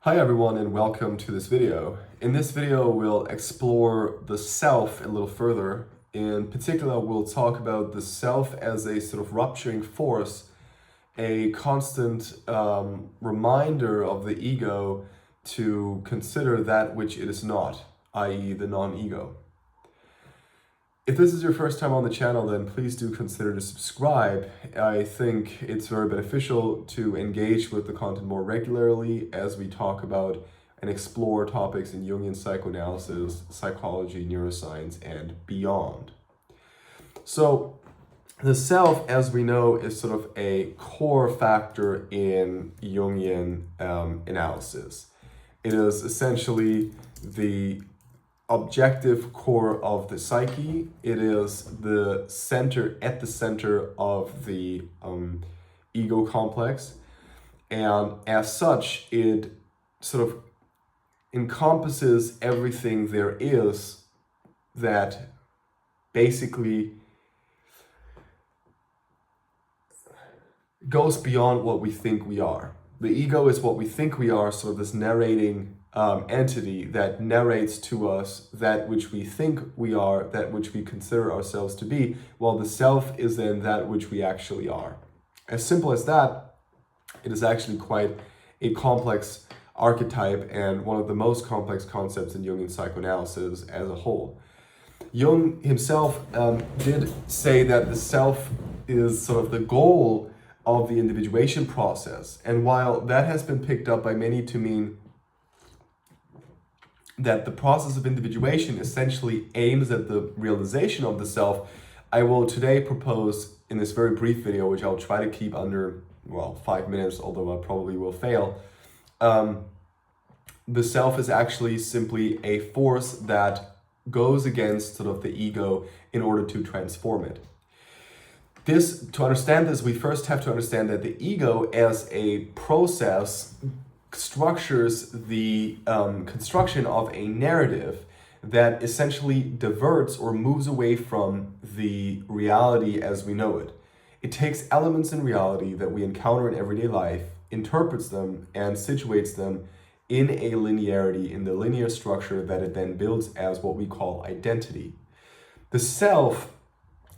Hi everyone and welcome to this video. In this video we'll explore the self a little further. In particular we'll talk about the self as a sort of rupturing force, a constant reminder of the ego to consider that which it is not, i.e. the non-ego. If this is your first time on the channel, then please do consider to subscribe. I think it's very beneficial to engage with the content more regularly as we talk about and explore topics in Jungian psychoanalysis, psychology, neuroscience, and beyond. So the self, as we know, is sort of a core factor in Jungian analysis. It is essentially the objective core of the psyche. It is the center, at the center of the ego complex, and as such it sort of encompasses everything there is that basically goes beyond what we think we are. The ego is what we think we are, sort of this narrating entity that narrates to us that which we think we are, that which we consider ourselves to be, while the self is then that which we actually are. As simple as that, it is actually quite a complex archetype and one of the most complex concepts in Jungian psychoanalysis as a whole. Jung himself did say that the self is sort of the goal of the individuation process, and while that has been picked up by many to mean that the process of individuation essentially aims at the realization of the self, I will today propose in this very brief video, which I'll try to keep under, 5 minutes, although I probably will fail. The self is actually simply a force that goes against sort of the ego in order to transform it. To understand this, we first have to understand that the ego as a process structures the construction of a narrative that essentially diverts or moves away from the reality as we know it. It takes elements in reality that we encounter in everyday life, interprets them, and situates them in a linearity, in the linear structure that it then builds as what we call identity. The self,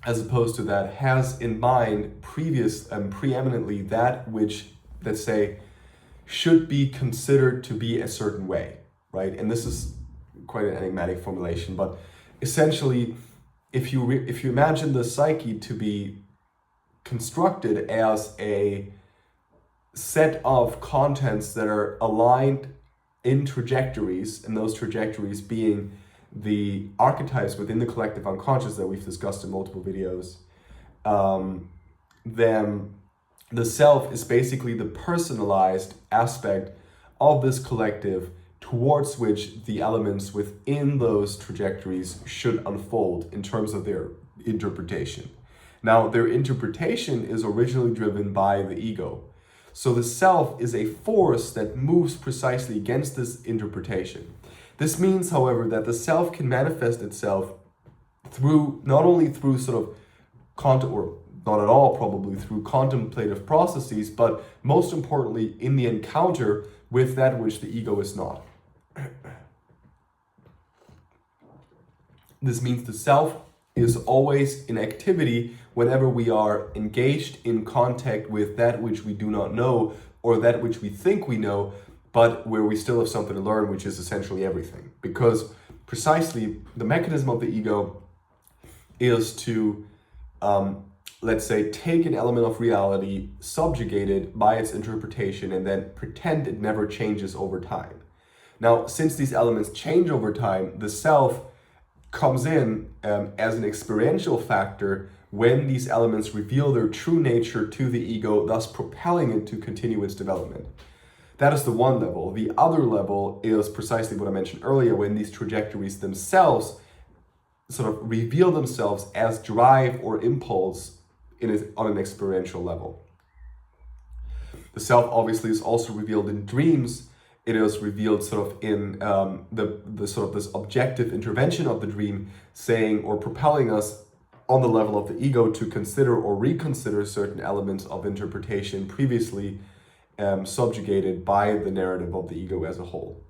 as opposed to that, has in mind preeminently that which, let's say, should be considered to be a certain way, right? And this is quite an enigmatic formulation, but essentially, if you imagine the psyche to be constructed as a set of contents that are aligned in trajectories, and those trajectories being the archetypes within the collective unconscious that we've discussed in multiple videos, then the self is basically the personalized aspect of this collective towards which the elements within those trajectories should unfold in terms of their interpretation. Now, their interpretation is originally driven by the ego. So the self is a force that moves precisely against this interpretation. This means, however, that the self can manifest itself through, not only through sort of not at all probably through contemplative processes, but most importantly in the encounter with that which the ego is not. This means the self is always in activity whenever we are engaged in contact with that which we do not know or that which we think we know, but where we still have something to learn, which is essentially everything. Because precisely the mechanism of the ego is to let's say, take an element of reality, subjugate it by its interpretation, and then pretend it never changes over time. Now, since these elements change over time, the self comes in as an experiential factor when these elements reveal their true nature to the ego, thus propelling it to continue its development. That is the one level. The other level is precisely what I mentioned earlier, when these trajectories themselves sort of reveal themselves as drive or impulse on an experiential level. The self obviously is also revealed in dreams. It is revealed sort of in the sort of this objective intervention of the dream, saying or propelling us on the level of the ego to consider or reconsider certain elements of interpretation previously subjugated by the narrative of the ego as a whole.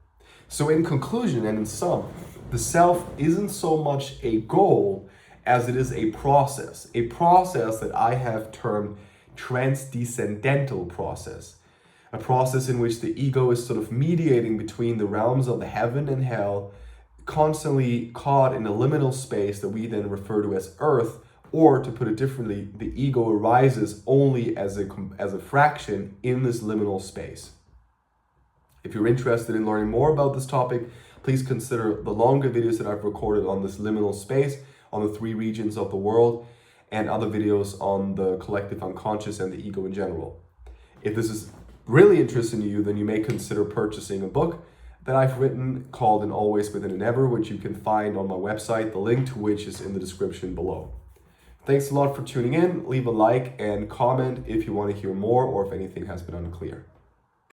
So in conclusion and in sum, the self isn't so much a goal as it is a process that I have termed transcendental process, a process in which the ego is sort of mediating between the realms of the heaven and hell, constantly caught in a liminal space that we then refer to as earth, or to put it differently, the ego arises only as a fraction in this liminal space. If you're interested in learning more about this topic, please consider the longer videos that I've recorded on this liminal space, on the 3 regions of the world, and other videos on the collective unconscious and the ego in general. If this is really interesting to you, then you may consider purchasing a book that I've written called An Always Within an Ever, which you can find on my website, the link to which is in the description below. Thanks a lot for tuning in. Leave a like and comment if you want to hear more or if anything has been unclear.